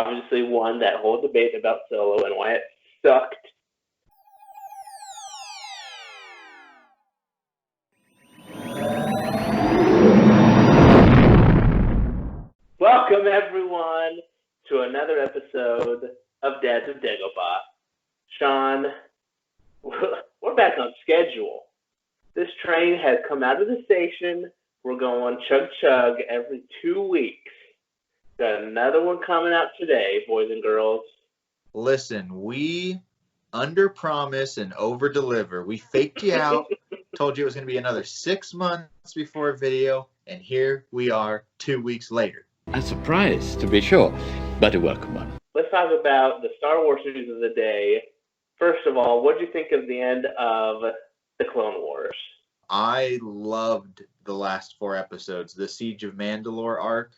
obviously won that whole debate about Solo and why it sucked. Welcome, everyone, to another episode of Dads of Dagobah. Sean, we're back on schedule. This train has come out of the station. We're going chug-chug every 2 weeks. Got another one coming out today, boys and girls. Listen, we under-promise and over-deliver. We faked you out, told you it was going to be another 6 months before a video, and here we are 2 weeks later. A surprise, to be sure, but a welcome one. Let's talk about the Star Wars news of the day. First of all, what did you think of the end of the Clone Wars? I loved the last 4 episodes. The Siege of Mandalore arc.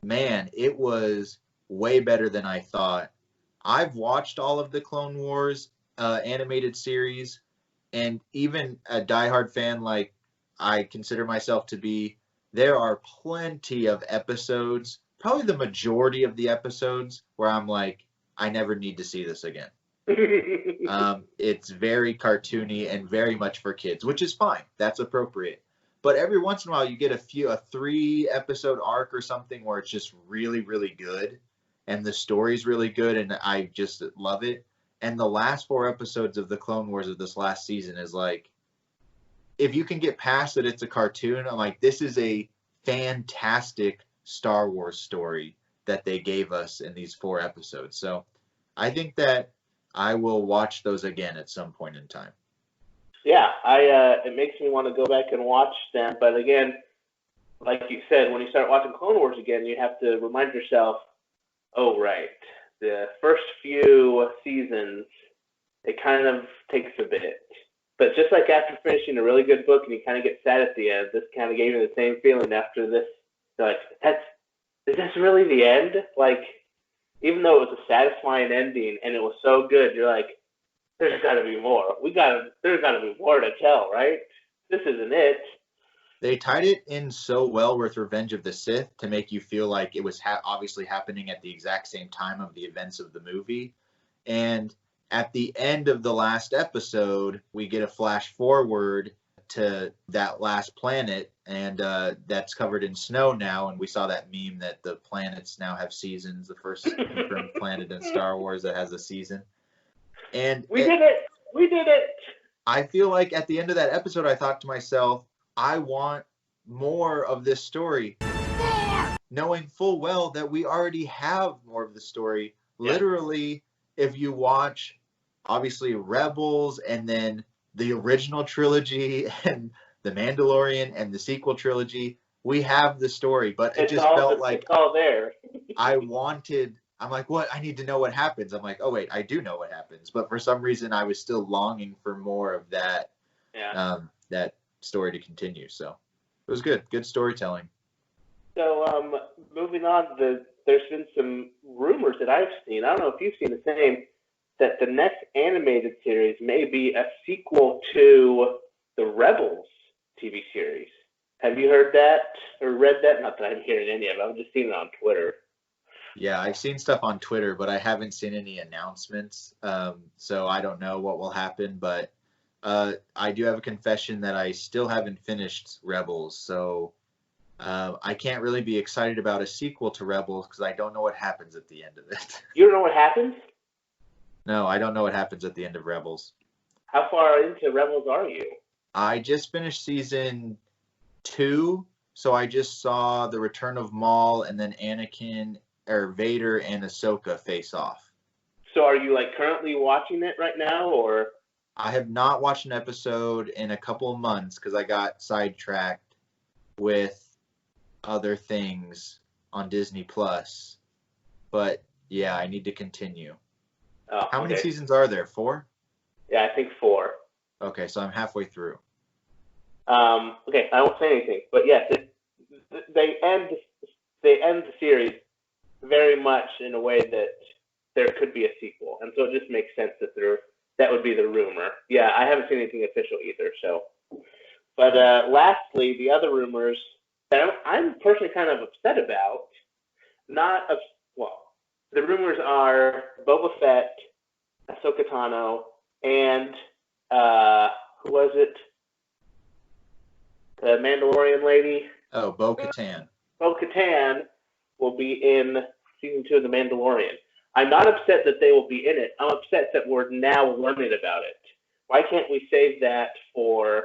Man, it was way better than I thought. I've watched all of the Clone Wars animated series, and even a diehard fan like I consider myself to be, there are plenty of episodes, probably the majority of the episodes, where I'm like, I never need to see this again. It's very cartoony and very much for kids, which is fine. That's appropriate. But every once in a while, you get a 3-episode arc or something where it's just really, really good, and the story's really good, and I just love it. And the last 4 episodes of the Clone Wars of this last season is like, if you can get past that it's a cartoon, I'm like, this is a fantastic Star Wars story that they gave us in these 4 episodes. So I think that I will watch those again at some point in time. Yeah, it makes me want to go back and watch them. But again, like you said, when you start watching Clone Wars again, you have to remind yourself, oh, right, the first few seasons, it kind of takes a bit. But just like after finishing a really good book and you kind of get sad at the end, this kind of gave me the same feeling after this. Like, is this really the end? Like, even though it was a satisfying ending and it was so good, you're like, there's got to be more. There's got to be more to tell, right? This isn't it. They tied it in so well with Revenge of the Sith to make you feel like it was obviously happening at the exact same time of the events of the movie. And at the end of the last episode, we get a flash forward to that last planet, and that's covered in snow now. And we saw that meme that the planets now have seasons. The first confirmed planet in Star Wars that has a season. And we did it. I feel like at the end of that episode, I thought to myself, I want more of this story. More! Knowing full well that we already have more of the story. Yeah. Literally, if you watch, obviously, Rebels and then the original trilogy and The Mandalorian and the sequel trilogy, we have the story. But it just felt like it's all there. I'm like, what? I need to know what happens. I'm like, oh, wait, I do know what happens. But for some reason, I was still longing for more of that, that story to continue. So it was good. Good storytelling. So moving on, there's been some rumors that I've seen. I don't know if you've seen the same, that the next animated series may be a sequel to the Rebels TV series. Have you heard that or read that? Not that I'm hearing any of it. I've just seen it on Twitter. Yeah, I've seen stuff on Twitter, but I haven't seen any announcements. So I don't know what will happen. But I do have a confession that I still haven't finished Rebels. So I can't really be excited about a sequel to Rebels because I don't know what happens at the end of it. You don't know what happens? No, I don't know what happens at the end of Rebels. How far into Rebels are you? I just finished season 2. So I just saw the return of Maul and then Anakin or Vader and Ahsoka face off. So are you like currently watching it right now, or? I have not watched an episode in a couple of months because I got sidetracked with other things on Disney Plus. But yeah, I need to continue. Oh, How many seasons are there? 4? Yeah, I think 4. Okay, so I'm halfway through. Okay, I won't say anything, but yes, they end the series very much in a way that there could be a sequel, and so it just makes sense that would be the rumor. Yeah, I haven't seen anything official either. So, but lastly, the other rumors that I'm personally kind of upset about, the are Boba Fett, Ahsoka Tano, and who was it? The Mandalorian lady. Oh, Bo-Katan. Bo-Katan will be in season 2 of The Mandalorian. I'm not upset that they will be in it. I'm upset that we're now learning about it. Why can't we save that for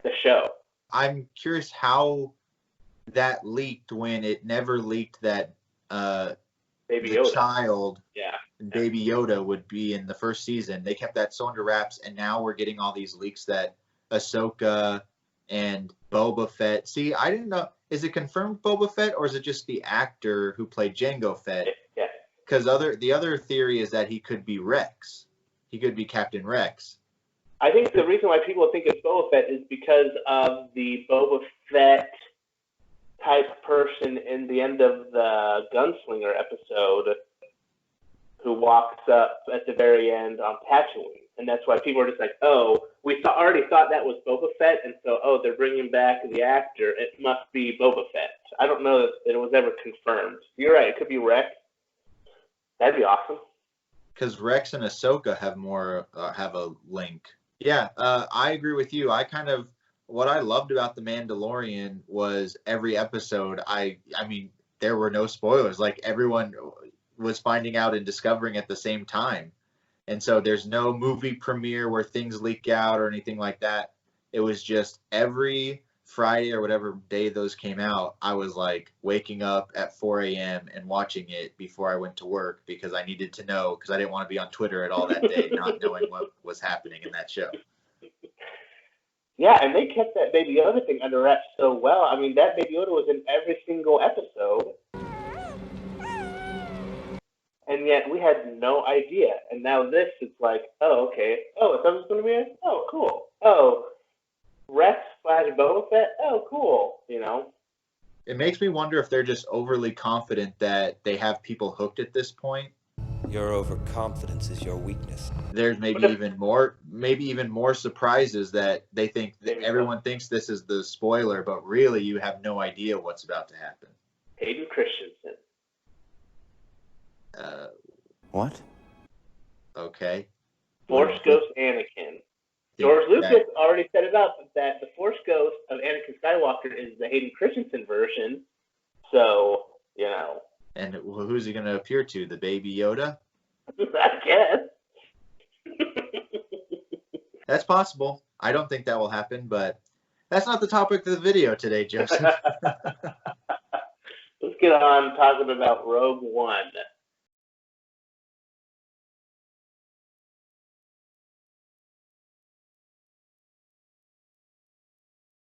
the show? I'm curious how that leaked when it never leaked that Baby the Yoda. child, Yeah. Baby Yoda, would be in the first season. They kept that so under wraps, and now we're getting all these leaks that Ahsoka and Boba Fett. See, I didn't know. Is it confirmed Boba Fett, or is it just the actor who played Jango Fett? Yeah. Because the other theory is that he could be Rex. He could be Captain Rex. I think the reason why people think it's Boba Fett is because of the Boba Fett type person in the end of the Gunslinger episode who walks up at the very end on Tatooine. And that's why people are just like, oh, we already thought that was Boba Fett, and so, oh, they're bringing back the actor. It must be Boba Fett. I don't know that it was ever confirmed. You're right. It could be Rex. That'd be awesome. Because Rex and Ahsoka have a link. Yeah, I agree with you. What I loved about The Mandalorian was every episode. I mean, there were no spoilers. Like, everyone was finding out and discovering at the same time. And so there's no movie premiere where things leak out or anything like that. It was just every Friday or whatever day those came out, I was like waking up at 4 a.m. and watching it before I went to work because I needed to know, because I didn't want to be on Twitter at all that day not knowing what was happening in that show. Yeah, and they kept that Baby Yoda thing under wraps so well. I mean, that Baby Yoda was in every single episode. And yet we had no idea. And now this is like, oh, okay. Oh, someone's going to be in? Oh, cool. Oh, Rex / Boba Fett? Oh, cool. You know? It makes me wonder if they're just overly confident that they have people hooked at this point. Your overconfidence is your weakness. There's maybe even more surprises that they think that everyone thinks this is the spoiler, but really you have no idea what's about to happen. Hayden Christensen. What? Okay. Force Ghost Anakin. George Lucas already set it up that the Force Ghost of Anakin Skywalker is the Hayden Christensen version. So, you know. And who's he going to appear to? The Baby Yoda? I guess. That's possible. I don't think that will happen, but that's not the topic of the video today, Joseph. Let's get on talking about Rogue One.